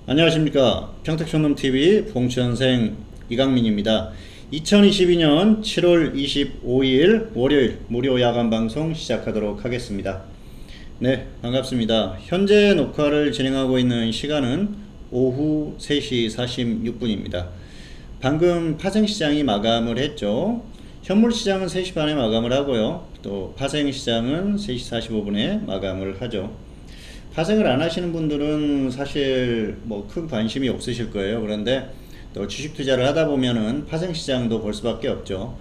안녕하십니까. 평택촌놈TV 봉천생 이강민입니다. 2022년 7월 25일 월요일 무료 야간 방송 시작하도록 하겠습니다. 네, 반갑습니다. 현재 녹화를 진행하고 있는 시간은 오후 3시 46분입니다. 방금 파생시장이 마감을 했죠. 현물시장은 3시 반에 마감을 하고요. 또 파생시장은 3시 45분에 마감을 하죠. 파생을 안 하시는 분들은 사실 뭐 큰 관심이 없으실 거예요. 그런데 또 주식 투자를 하다 보면은 파생 시장도 볼 수밖에 없죠.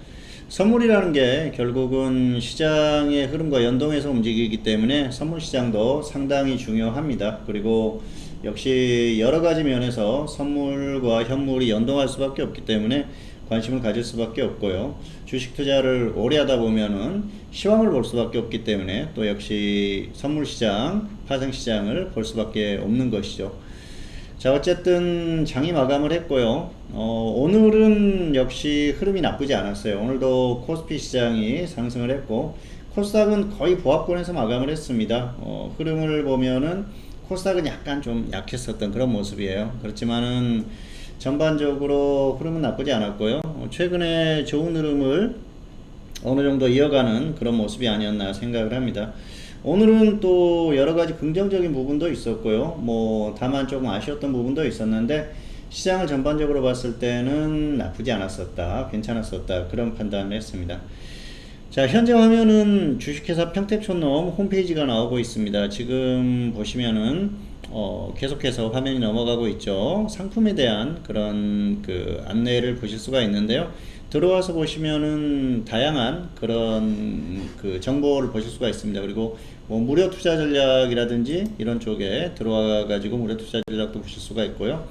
선물이라는 게 결국은 시장의 흐름과 연동해서 움직이기 때문에 선물 시장도 상당히 중요합니다. 그리고 역시 여러 가지 면에서 선물과 현물이 연동할 수밖에 없기 때문에 관심을 가질 수밖에 없고요. 주식 투자를 오래 하다 보면은 시황을 볼 수밖에 없기 때문에 또 역시 선물 시장, 파생 시장을 볼 수밖에 없는 것이죠. 자, 어쨌든 장이 마감을 했고요. 오늘은 역시 흐름이 나쁘지 않았어요. 오늘도 코스피 시장이 상승을 했고 코스닥은 거의 보합권에서 마감을 했습니다. 흐름을 보면은 코스닥은 약간 좀 약했었던 그런 모습이에요. 그렇지만은 전반적으로 흐름은 나쁘지 않았고요. 최근에 좋은 흐름을 어느 정도 이어가는 그런 모습이 아니었나 생각을 합니다. 오늘은 또 여러 가지 긍정적인 부분도 있었고요. 다만 조금 아쉬웠던 부분도 있었는데 시장을 전반적으로 봤을 때는 나쁘지 않았었다, 괜찮았었다, 그런 판단을 했습니다. 자, 현재 화면은 주식회사 평택촌놈 홈페이지가 나오고 있습니다. 지금 보시면은 계속해서 화면이 넘어가고 있죠. 상품에 대한 그런 안내를 보실 수가 있는데요. 들어와서 보시면은 다양한 그런 정보를 보실 수가 있습니다. 그리고 무료 투자 전략이라든지 이런 쪽에 들어와 가지고 무료 투자 전략도 보실 수가 있고요.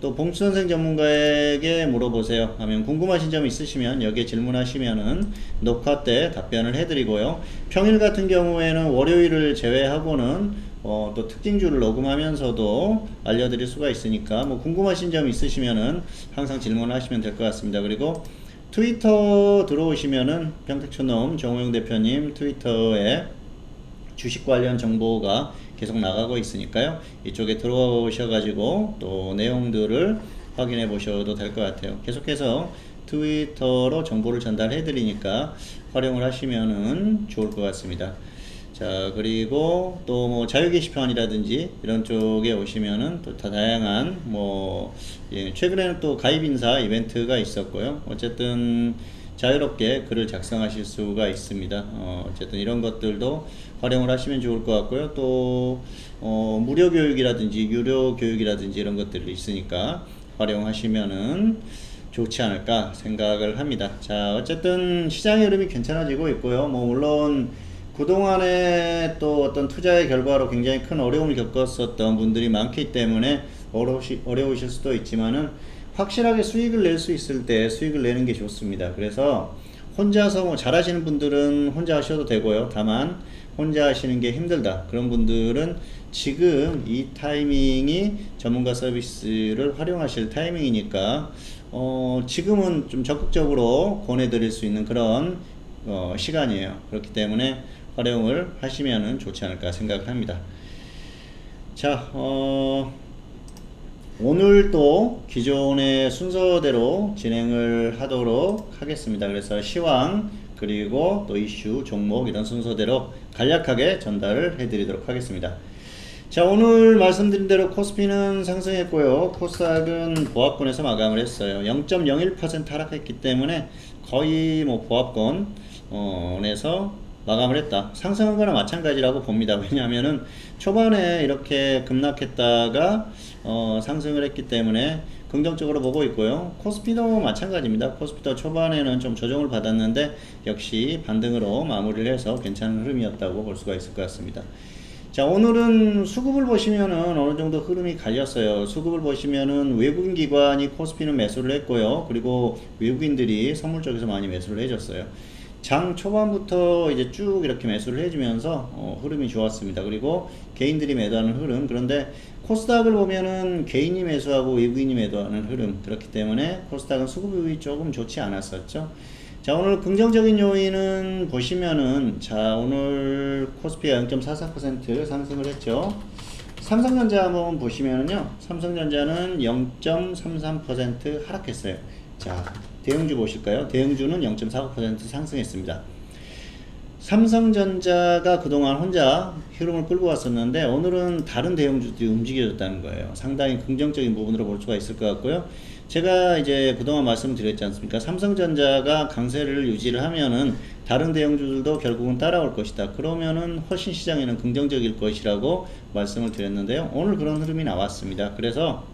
또 봉수선생 전문가에게 물어보세요 하면 궁금하신 점 있으시면 여기에 질문하시면은 녹화 때 답변을 해드리고요. 평일 같은 경우에는 월요일을 제외하고는 또 특징주를 녹음하면서도 알려드릴 수가 있으니까 궁금하신 점 있으시면은 항상 질문하시면 될 것 같습니다. 그리고 트위터 들어오시면은 평택촌놈 정호영 대표님 트위터에 주식 관련 정보가 계속 나가고 있으니까요. 이쪽에 들어오셔가지고 또 내용들을 확인해 보셔도 될 것 같아요. 계속해서 트위터로 정보를 전달해 드리니까 활용을 하시면은 좋을 것 같습니다. 자, 그리고 또 자유 게시판이라든지 이런 쪽에 오시면은 또 다양한 최근에는 또 가입 인사 이벤트가 있었고요. 어쨌든 자유롭게 글을 작성하실 수가 있습니다. 어쨌든 이런 것들도 활용을 하시면 좋을 것 같고요. 또 무료 교육이라든지 유료 교육이라든지 이런 것들이 있으니까 활용하시면은 좋지 않을까 생각을 합니다. 자, 어쨌든 시장의 흐름이 괜찮아지고 있고요. 물론 그동안에 또 어떤 투자의 결과로 굉장히 큰 어려움을 겪었었던 분들이 많기 때문에 어려우실 수도 있지만은 확실하게 수익을 낼 수 있을 때 수익을 내는 게 좋습니다. 그래서 혼자서 잘하시는 분들은 혼자 하셔도 되고요. 다만 혼자 하시는 게 힘들다, 그런 분들은 지금 이 타이밍이 전문가 서비스를 활용하실 타이밍이니까 지금은 좀 적극적으로 권해드릴 수 있는 그런 시간이에요. 그렇기 때문에 활용을 하시면 좋지 않을까 생각합니다. 자, 오늘도 기존의 순서대로 진행을 하도록 하겠습니다. 그래서 시황 그리고 또 이슈 종목 이런 순서대로 간략하게 전달을 해드리도록 하겠습니다. 자, 오늘 말씀드린 대로 코스피는 상승했고요. 코스닥은 보합권에서 마감을 했어요. 0.01% 하락했기 때문에 거의 보합권에서 마감을 했다. 상승한 거나 마찬가지라고 봅니다. 왜냐하면은 초반에 이렇게 급락했다가 상승을 했기 때문에 긍정적으로 보고 있고요. 코스피도 마찬가지입니다. 코스피도 초반에는 좀 조정을 받았는데 역시 반등으로 마무리를 해서 괜찮은 흐름이었다고 볼 수가 있을 것 같습니다. 자, 오늘은 수급을 보시면은 어느 정도 흐름이 갈렸어요. 수급을 보시면은 외국인 기관이 코스피는 매수를 했고요. 그리고 외국인들이 선물 쪽에서 많이 매수를 해줬어요. 장 초반부터 이제 쭉 이렇게 매수를 해주면서 흐름이 좋았습니다. 그리고 개인들이 매도하는 흐름, 그런데 코스닥을 보면은 개인이 매수하고 외국인이 매도하는 흐름, 그렇기 때문에 코스닥은 수급이 조금 좋지 않았었죠. 자, 오늘 긍정적인 요인은 보시면은, 자, 오늘 코스피가 0.44% 상승을 했죠. 삼성전자 한번 보시면은요, 삼성전자는 0.33% 하락했어요. 자, 대형주 보실까요? 대형주는 0.49% 상승했습니다. 삼성전자가 그동안 혼자 흐름을 끌고 왔었는데 오늘은 다른 대형주들이 움직여졌다는 거예요. 상당히 긍정적인 부분으로 볼 수가 있을 것 같고요. 제가 이제 그동안 말씀드렸지 않습니까? 삼성전자가 강세를 유지를 하면은 다른 대형주들도 결국은 따라올 것이다. 그러면은 훨씬 시장에는 긍정적일 것이라고 말씀을 드렸는데요. 오늘 그런 흐름이 나왔습니다. 그래서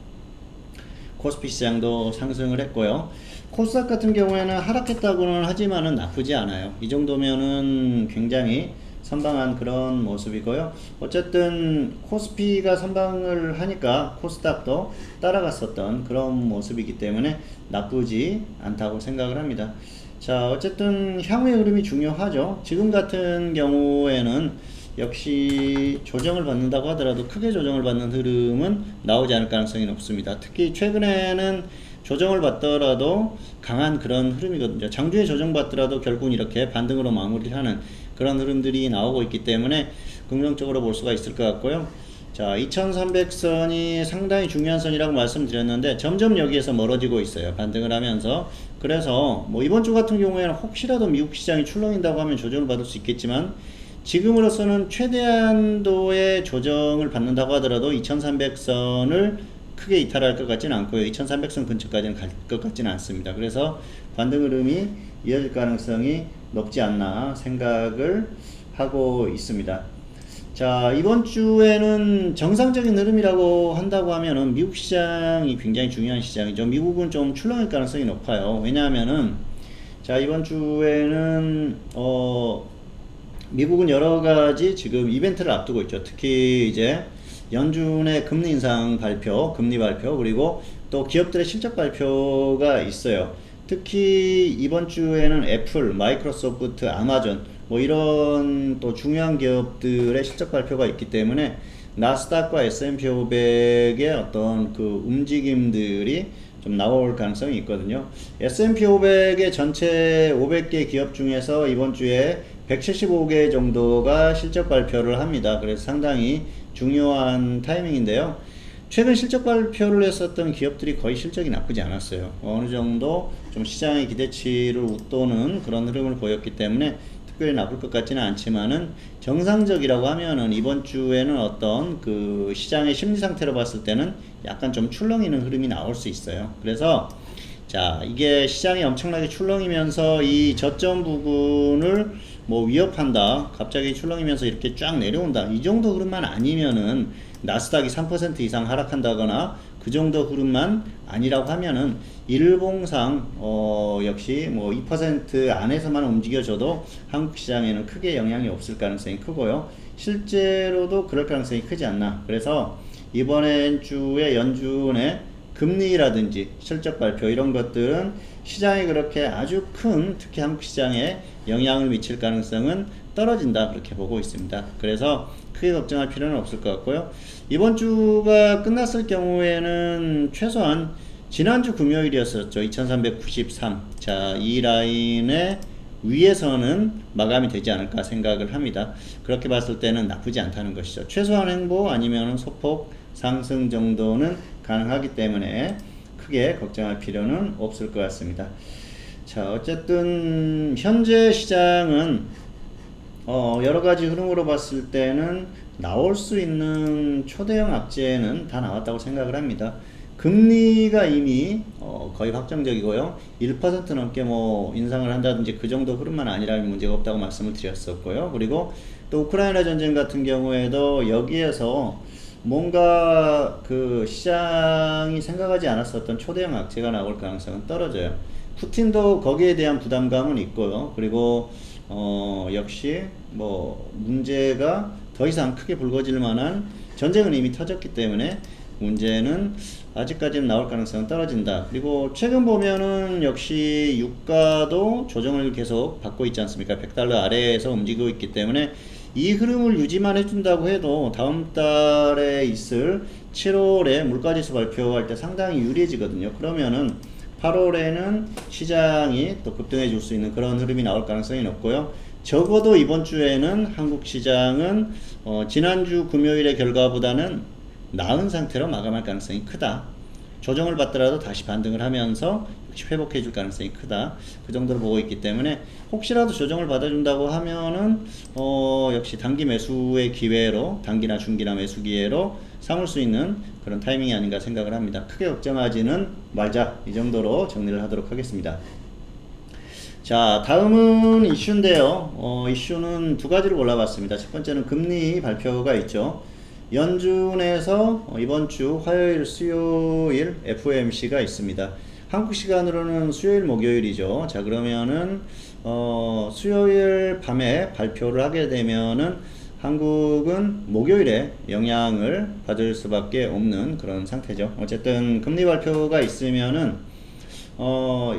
코스피 시장도 상승을 했고요. 코스닥 같은 경우에는 하락했다고는 하지만은 나쁘지 않아요. 이 정도면은 굉장히 선방한 그런 모습이고요. 어쨌든 코스피가 선방을 하니까 코스닥도 따라갔었던 그런 모습이기 때문에 나쁘지 않다고 생각을 합니다. 자, 어쨌든 향후의 흐름이 중요하죠. 지금 같은 경우에는 역시 조정을 받는다고 하더라도 크게 조정을 받는 흐름은 나오지 않을 가능성이 높습니다. 특히 최근에는 조정을 받더라도 강한 그런 흐름이거든요. 장중에 조정받더라도 결국은 이렇게 반등으로 마무리를 하는 그런 흐름들이 나오고 있기 때문에 긍정적으로 볼 수가 있을 것 같고요. 자, 2300선이 상당히 중요한 선이라고 말씀드렸는데 점점 여기에서 멀어지고 있어요. 반등을 하면서. 그래서 뭐 이번 주 같은 경우에는 혹시라도 미국 시장이 출렁인다고 하면 조정을 받을 수 있겠지만 지금으로서는 최대한도의 조정을 받는다고 하더라도 2300선을 크게 이탈할 것 같지는 않고요. 2300선 근처까지는 갈 것 같지는 않습니다. 그래서 반등 흐름이 이어질 가능성이 높지 않나 생각을 하고 있습니다. 자, 이번 주에는 정상적인 흐름이라고 한다고 하면은 미국 시장이 굉장히 중요한 시장이죠. 미국은 좀 출렁일 가능성이 높아요. 왜냐하면은 자, 이번 주에는 미국은 여러 가지 지금 이벤트를 앞두고 있죠. 특히 이제 연준의 금리 인상 발표, 금리 발표, 그리고 또 기업들의 실적 발표가 있어요. 특히 이번 주에는 애플, 마이크로소프트, 아마존 뭐 이런 또 중요한 기업들의 실적 발표가 있기 때문에 나스닥과 S&P 500의 어떤 그 움직임들이 좀 나올 가능성이 있거든요. S&P 500의 전체 500개 기업 중에서 이번 주에 175개 정도가 실적 발표를 합니다. 그래서 상당히 중요한 타이밍인데요. 최근 실적 발표를 했었던 기업들이 거의 실적이 나쁘지 않았어요. 어느 정도 좀 시장의 기대치를 웃도는 그런 흐름을 보였기 때문에 특별히 나쁠 것 같지는 않지만은 정상적이라고 하면은 이번 주에는 어떤 그 시장의 심리 상태로 봤을 때는 약간 좀 출렁이는 흐름이 나올 수 있어요. 그래서 자, 이게 시장이 엄청나게 출렁이면서 이 저점 부분을 뭐 위협한다, 갑자기 출렁이면서 이렇게 쫙 내려온다, 이 정도 흐름만 아니면은 나스닥이 3% 이상 하락한다거나 그 정도 흐름만 아니라고 하면은 일봉상 역시 뭐 2% 안에서만 움직여줘도 한국 시장에는 크게 영향이 없을 가능성이 크고요. 실제로도 그럴 가능성이 크지 않나. 그래서 이번 주에 연준의 금리라든지 실적 발표 이런 것들은 시장에 그렇게 아주 큰, 특히 한국 시장에 영향을 미칠 가능성은 떨어진다, 그렇게 보고 있습니다. 그래서 크게 걱정할 필요는 없을 것 같고요. 이번 주가 끝났을 경우에는 최소한 지난주 금요일이었었죠. 2393. 자, 이 라인의 위에서는 마감이 되지 않을까 생각을 합니다. 그렇게 봤을 때는 나쁘지 않다는 것이죠. 최소한 횡보 아니면 소폭 상승 정도는 가능하기 때문에 크게 걱정할 필요는 없을 것 같습니다. 자, 어쨌든 현재 시장은 여러 가지 흐름으로 봤을 때는 나올 수 있는 초대형 악재는 다 나왔다고 생각을 합니다. 금리가 이미 거의 확정적이고요. 1% 넘게 뭐 인상을 한다든지 그 정도 흐름만 아니라면 문제가 없다고 말씀을 드렸었고요. 그리고 또 우크라이나 전쟁 같은 경우에도 여기에서 뭔가 그 시장이 생각하지 않았었던 초대형 악재가 나올 가능성은 떨어져요. 푸틴도 거기에 대한 부담감은 있고요. 그리고 역시 뭐 문제가 더 이상 크게 불거질 만한 전쟁은 이미 터졌기 때문에 문제는 아직까지는 나올 가능성은 떨어진다. 그리고 최근 보면은 역시 유가도 조정을 계속 받고 있지 않습니까? 100달러 아래에서 움직이고 있기 때문에 이 흐름을 유지만 해준다고 해도 다음 달에 있을 7월에 물가지수 발표할 때 상당히 유리해지거든요. 그러면은 8월에는 시장이 또 급등해 줄 수 있는 그런 흐름이 나올 가능성이 높고요. 적어도 이번 주에는 한국 시장은 지난주 금요일의 결과보다는 나은 상태로 마감할 가능성이 크다. 조정을 받더라도 다시 반등을 하면서 역시 회복해 줄 가능성이 크다. 그 정도로 보고 있기 때문에 혹시라도 조정을 받아준다고 하면은 역시 단기 매수의 기회로, 단기나 중기나 매수 기회로 삼을 수 있는 그런 타이밍이 아닌가 생각을 합니다. 크게 걱정하지는 말자, 이 정도로 정리를 하도록 하겠습니다. 자, 다음은 이슈인데요. 이슈는 두 가지를 골라봤습니다. 첫 번째는 금리 발표가 있죠. 연준에서 이번 주 화요일, 수요일 FOMC가 있습니다. 한국 시간으로는 수요일, 목요일이죠. 자, 그러면은 수요일 밤에 발표를 하게 되면은 한국은 목요일에 영향을 받을 수밖에 없는 그런 상태죠. 어쨌든 금리 발표가 있으면은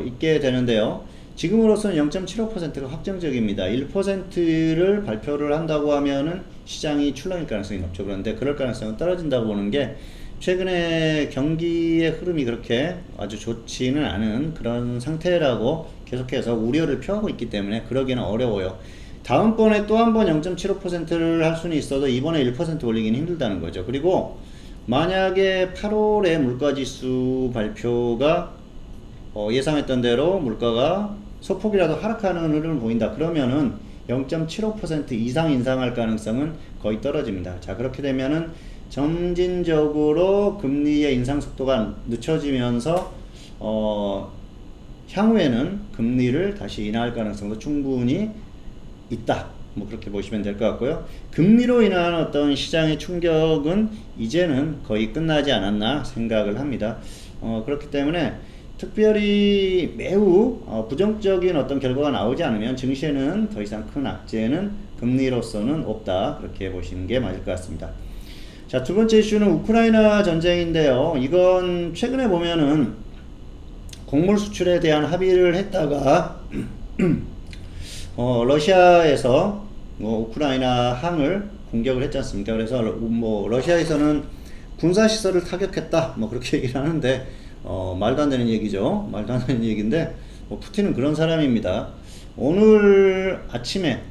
있게 되는데요. 지금으로서는 0.75%가 확정적입니다. 1%를 발표를 한다고 하면은 시장이 출렁일 가능성이 높죠. 그런데 그럴 가능성은 떨어진다고 보는 게 최근에 경기의 흐름이 그렇게 아주 좋지는 않은 그런 상태라고 계속해서 우려를 표하고 있기 때문에 그러기는 어려워요. 다음번에 또 한 번 0.75%를 할 수는 있어도 이번에 1% 올리기는 힘들다는 거죠. 그리고 만약에 8월에 물가지수 발표가 예상했던 대로 물가가 소폭이라도 하락하는 흐름을 보인다. 그러면은 0.75% 이상 인상할 가능성은 거의 떨어집니다. 자, 그렇게 되면은 점진적으로 금리의 인상 속도가 늦춰지면서 향후에는 금리를 다시 인하할 가능성도 충분히 있다. 뭐 그렇게 보시면 될 것 같고요. 금리로 인한 어떤 시장의 충격은 이제는 거의 끝나지 않았나 생각을 합니다. 그렇기 때문에 특별히 매우 부정적인 어떤 결과가 나오지 않으면 증시에는 더 이상 큰 악재는 금리로서는 없다. 그렇게 보시는 게 맞을 것 같습니다. 자, 두 번째 이슈는 우크라이나 전쟁인데요. 이건 최근에 보면은 곡물 수출에 대한 합의를 했다가 러시아에서 우크라이나 항을 공격을 했지 않습니까? 그래서 러시아에서는 군사시설을 타격했다. 그렇게 얘기를 하는데 말도 안 되는 얘기죠. 말도 안 되는 얘기인데 푸틴은 그런 사람입니다. 오늘 아침에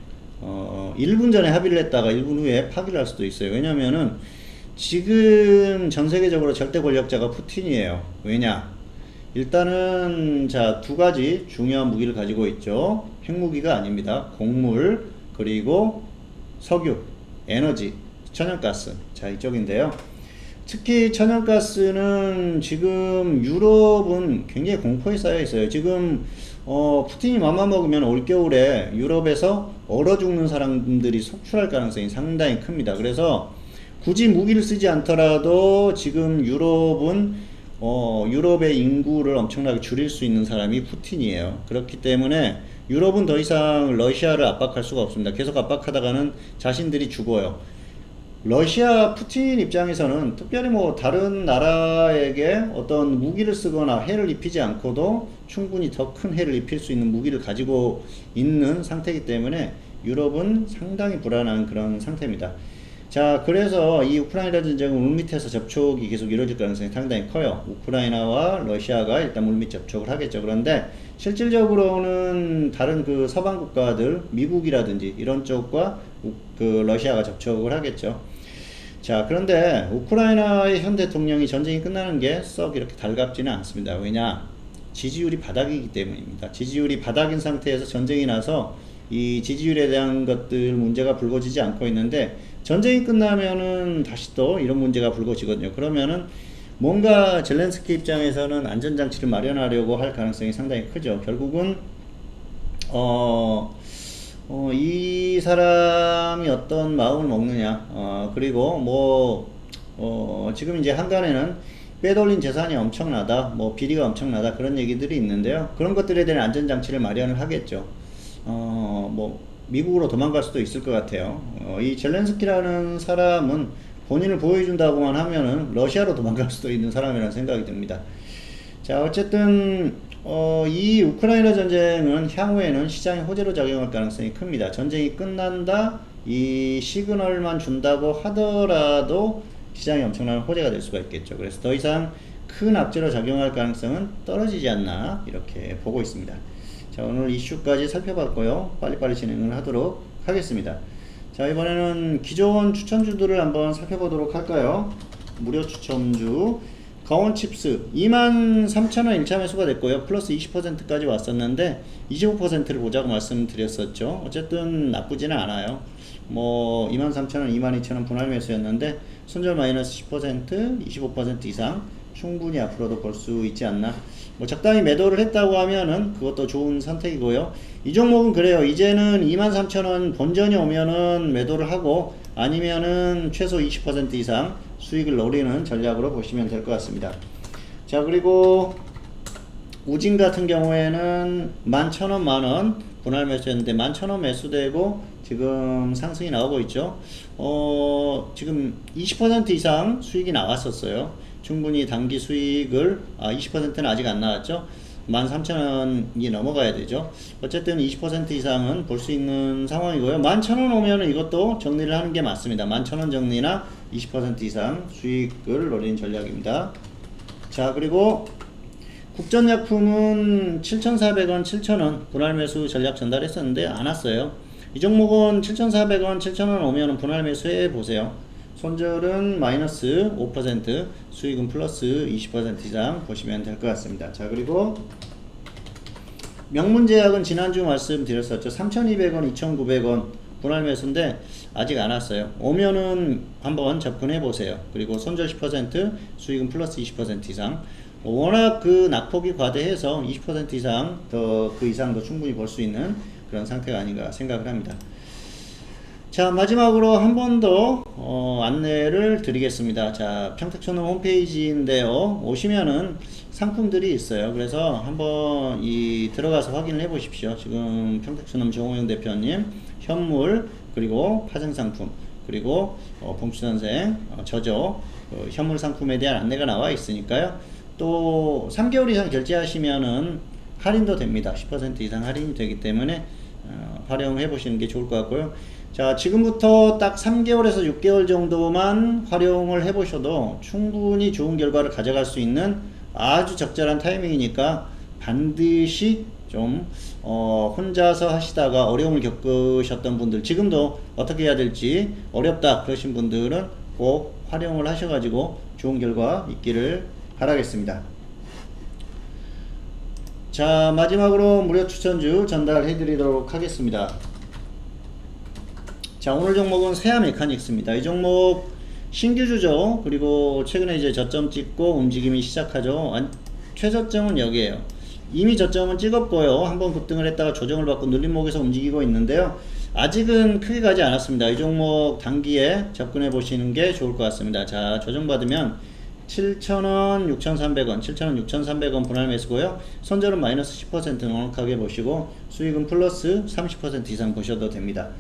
1분 전에 합의를 했다가 1분 후에 파기를 할 수도 있어요. 왜냐면은 지금 전 세계적으로 절대 권력자가 푸틴이에요. 왜냐? 일단은 자, 두 가지 중요한 무기를 가지고 있죠. 핵무기가 아닙니다. 곡물, 그리고 석유, 에너지, 천연가스. 자, 이쪽인데요. 특히 천연가스는 지금 유럽은 굉장히 공포에 쌓여 있어요. 지금 푸틴이 맘만 먹으면 올겨울에 유럽에서 얼어 죽는 사람들이 속출할 가능성이 상당히 큽니다. 그래서 굳이 무기를 쓰지 않더라도 지금 유럽은 유럽의 인구를 엄청나게 줄일 수 있는 사람이 푸틴이에요. 그렇기 때문에 유럽은 더 이상 러시아를 압박할 수가 없습니다. 계속 압박하다가는 자신들이 죽어요. 러시아 푸틴 입장에서는 특별히 다른 나라에게 어떤 무기를 쓰거나 해를 입히지 않고도 충분히 더 큰 해를 입힐 수 있는 무기를 가지고 있는 상태이기 때문에 유럽은 상당히 불안한 그런 상태입니다. 자, 그래서 이 우크라이나 전쟁은 물밑에서 접촉이 계속 이루어질 가능성이 상당히 커요. 우크라이나와 러시아가 일단 물밑 접촉을 하겠죠. 그런데 실질적으로는 다른 그 서방 국가들, 미국이라든지 이런 쪽과 그 러시아가 접촉을 하겠죠. 자, 그런데 우크라이나의 현 대통령이 전쟁이 끝나는 게 썩 이렇게 달갑지는 않습니다. 왜냐? 지지율이 바닥이기 때문입니다. 지지율이 바닥인 상태에서 전쟁이 나서 이 지지율에 대한 것들 문제가 불거지지 않고 있는데 전쟁이 끝나면은 다시 또 이런 문제가 불거지거든요. 그러면은 뭔가 젤렌스키 입장에서는 안전장치를 마련하려고 할 가능성이 상당히 크죠. 결국은 이 사람이 어떤 마음을 먹느냐, 그리고 지금 이제 한간에는 빼돌린 재산이 엄청나다, 비리가 엄청나다, 그런 얘기들이 있는데요. 그런 것들에 대한 안전장치를 마련을 하겠죠. 미국으로 도망갈 수도 있을 것 같아요. 이 젤렌스키라는 사람은 본인을 보여준다고만 하면은 러시아로 도망갈 수도 있는 사람이라는 생각이 듭니다. 자, 어쨌든 이 우크라이나 전쟁은 향후에는 시장의 호재로 작용할 가능성이 큽니다. 전쟁이 끝난다, 이 시그널만 준다고 하더라도 시장이 엄청난 호재가 될 수가 있겠죠. 그래서 더 이상 큰 악재로 작용할 가능성은 떨어지지 않나 이렇게 보고 있습니다. 자, 오늘 이슈까지 살펴봤고요. 빨리빨리 진행을 하도록 하겠습니다. 자, 이번에는 기존 추천주들을 한번 살펴보도록 할까요? 무료 추첨주 강원칩스 23,000원 1차 매수가 됐고요. 플러스 20%까지 왔었는데 25%를 보자고 말씀드렸었죠. 어쨌든 나쁘지는 않아요. 뭐 23,000원, 22,000원 분할 매수였는데 손절 마이너스 10%, 25% 이상 충분히 앞으로도 볼 수 있지 않나. 뭐 적당히 매도를 했다고 하면은 그것도 좋은 선택이고요. 이 종목은 그래요. 이제는 23,000원 본전이 오면은 매도를 하고 아니면은 최소 20% 이상 수익을 노리는 전략으로 보시면 될 것 같습니다. 자, 그리고 우진 같은 경우에는 11,000원, 만원 분할 매수했는데 11,000원 매수되고 지금 상승이 나오고 있죠. 지금 20% 이상 수익이 나왔었어요. 충분히 단기 수익을 20%는 아직 안 나왔죠. 13,000원이 넘어가야 되죠. 어쨌든 20% 이상은 볼 수 있는 상황이고요. 11,000원 오면은 이것도 정리를 하는 게 맞습니다. 11,000원 정리나 20% 이상 수익을 노리는 전략입니다. 자, 그리고 국전약품은 7,400원, 7,000원 분할 매수 전략 전달했었는데 안 왔어요. 이 종목은 7,400원, 7,000원 오면은 분할 매수해 보세요. 손절은 마이너스 5%, 수익은 플러스 20% 이상 보시면 될 것 같습니다. 자, 그리고 명문제약은 지난주 말씀드렸었죠. 3,200원, 2,900원 분할 매수인데 아직 안 왔어요. 오면은 한번 접근해 보세요. 그리고 손절 10%, 수익은 플러스 20% 이상. 워낙 그 낙폭이 과대해서 20% 이상 그 이상도 충분히 볼 수 있는 그런 상태가 아닌가 생각을 합니다. 자, 마지막으로 한 번 더 안내를 드리겠습니다. 자, 평택촌 홈페이지인데요. 오시면은 상품들이 있어요. 그래서 한번 들어가서 확인을 해 보십시오. 지금 평택촌 정호영 대표님 현물 그리고 파생상품 그리고 봉추선생 저조 현물 상품에 대한 안내가 나와 있으니까요. 또 3개월 이상 결제하시면은 할인도 됩니다. 10% 이상 할인이 되기 때문에 활용해 보시는 게 좋을 것 같고요. 자, 지금부터 딱 3개월에서 6개월 정도만 활용을 해 보셔도 충분히 좋은 결과를 가져갈 수 있는 아주 적절한 타이밍이니까 반드시 좀 혼자서 하시다가 어려움을 겪으셨던 분들, 지금도 어떻게 해야 될지 어렵다 그러신 분들은 꼭 활용을 하셔가지고 좋은 결과 있기를 바라겠습니다. 자, 마지막으로 무료 추천주 전달해 드리도록 하겠습니다. 자, 오늘 종목은 세아 메카닉스입니다. 이 종목 신규주죠. 그리고 최근에 이제 저점 찍고 움직임이 시작하죠. 최저점은 여기에요. 이미 저점은 찍었고요. 한번 급등을 했다가 조정을 받고 눌림목에서 움직이고 있는데요. 아직은 크게 가지 않았습니다. 이 종목 단기에 접근해 보시는 게 좋을 것 같습니다. 자, 조정받으면 7,000원, 6,300원, 7,000원, 6,300원 분할 매수고요. 손절은 마이너스 10% 넉넉하게 보시고 수익은 플러스 30% 이상 보셔도 됩니다.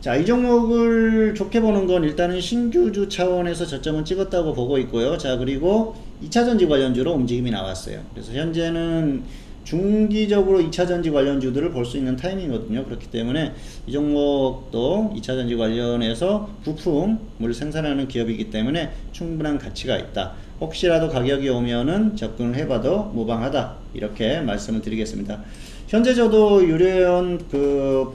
자, 이 종목을 좋게 보는 건 일단은 신규주 차원에서 저점은 찍었다고 보고 있고요. 자, 그리고 2차전지 관련주로 움직임이 나왔어요. 그래서 현재는 중기적으로 2차전지 관련주들을 볼 수 있는 타이밍이거든요. 그렇기 때문에 이 종목도 2차전지 관련해서 부품을 생산하는 기업이기 때문에 충분한 가치가 있다. 혹시라도 가격이 오면은 접근을 해봐도 무방하다. 이렇게 말씀을 드리겠습니다. 현재 저도 유료연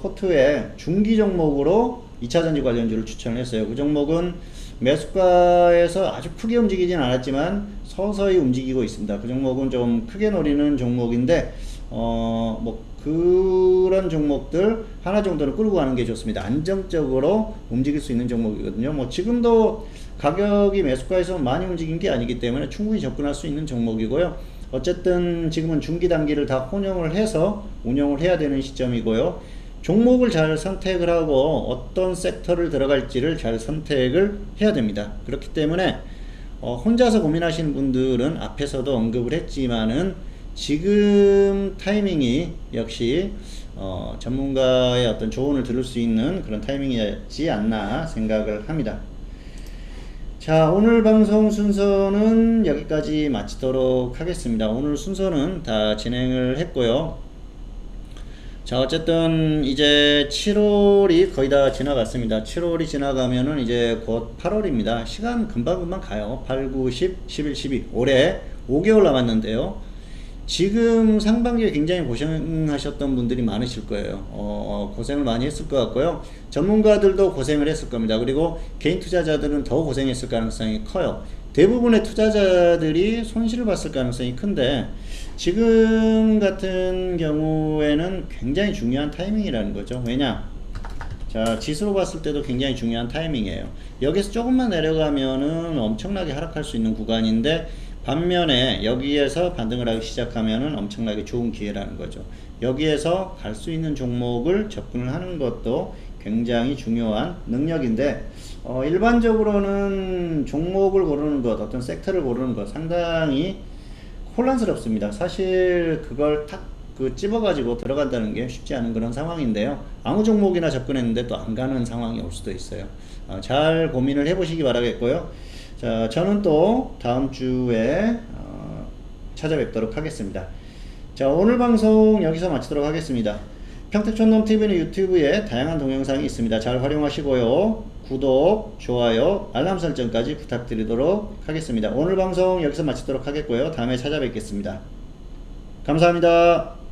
포트에 중기 종목으로 2차전지 관련주를 추천을 했어요. 그 종목은 매수가에서 아주 크게 움직이진 않았지만 서서히 움직이고 있습니다. 그 종목은 좀 크게 노리는 종목인데 뭐 그런 종목들 하나 정도는 끌고 가는 게 좋습니다. 안정적으로 움직일 수 있는 종목이거든요. 뭐 지금도 가격이 매수가에서 많이 움직인 게 아니기 때문에 충분히 접근할 수 있는 종목이고요. 어쨌든 지금은 중기 단기를 다 혼용을 해서 운영을 해야 되는 시점이고요. 종목을 잘 선택을 하고 어떤 섹터를 들어갈지를 잘 선택을 해야 됩니다. 그렇기 때문에 혼자서 고민하시는 분들은 앞에서도 언급을 했지만은 지금 타이밍이 역시 전문가의 어떤 조언을 들을 수 있는 그런 타이밍이지 않나 생각을 합니다. 자, 오늘 방송 순서는 여기까지 마치도록 하겠습니다. 오늘 순서는 다 진행을 했고요. 자, 어쨌든 이제 7월이 거의 다 지나갔습니다. 7월이 지나가면은 이제 곧 8월입니다. 시간 금방금방 가요. 8, 9, 10, 11, 12. 올해 5개월 남았는데요. 지금 상반기에 굉장히 고생하셨던 분들이 많으실 거예요. 고생을 많이 했을 것 같고요. 전문가들도 고생을 했을 겁니다. 그리고 개인 투자자들은 더 고생했을 가능성이 커요. 대부분의 투자자들이 손실을 봤을 가능성이 큰데 지금 같은 경우에는 굉장히 중요한 타이밍이라는 거죠. 왜냐? 자, 지수로 봤을 때도 굉장히 중요한 타이밍이에요. 여기서 조금만 내려가면은 엄청나게 하락할 수 있는 구간인데 반면에 여기에서 반등을 하기 시작하면은 엄청나게 좋은 기회라는 거죠. 여기에서 갈 수 있는 종목을 접근을 하는 것도 굉장히 중요한 능력인데 일반적으로는 종목을 고르는 것, 어떤 섹터를 고르는 것 상당히 혼란스럽습니다. 사실 그걸 탁 찝어가지고 들어간다는 게 쉽지 않은 그런 상황인데요. 아무 종목이나 접근했는데 또 안 가는 상황이 올 수도 있어요. 잘 고민을 해보시기 바라겠고요. 자, 저는 또 다음 주에 찾아뵙도록 하겠습니다. 자, 오늘 방송 여기서 마치도록 하겠습니다. 평택촌놈TV는 유튜브에 다양한 동영상이 있습니다. 잘 활용하시고요. 구독, 좋아요, 알람 설정까지 부탁드리도록 하겠습니다. 오늘 방송 여기서 마치도록 하겠고요. 다음에 찾아뵙겠습니다. 감사합니다.